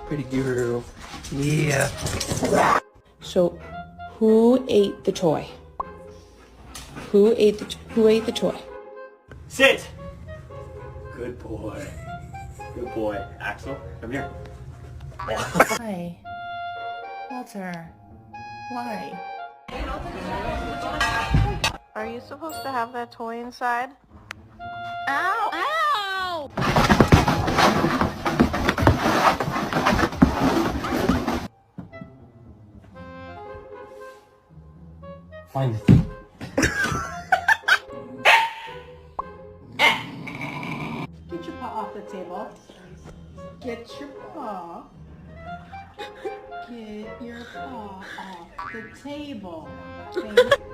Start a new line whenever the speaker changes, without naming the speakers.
Pretty girl. Yeah.
So, who ate the toy? Who ate the toy?
Sit! Good boy. Good boy. Axel, come here.
Why? Walter, why?
Are you supposed to have that toy inside?
Ow! Ow!
Find the thing.
Get your paw off the table. Get your paw. Get your paw off the table. Okay?